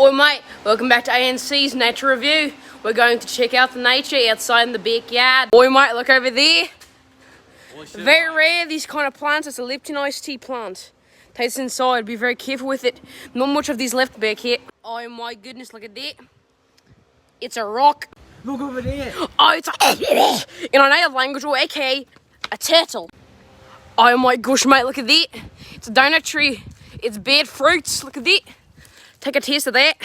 Oi mate, welcome back to ANC's Nature Review. We're going to check out the nature outside in the backyard. Oi mate, look over there. Very rare, these kind of plants. It's a Lipton iced tea plant. Take this inside, be very careful with it. Not much of these left back here. Oh my goodness, look at that. It's a rock. Look over there. Oh, it's a in our native language, or aka a turtle. Oh my gosh mate, look at that. It's a donut tree. It's bad fruits, look at that. Take a taste of that.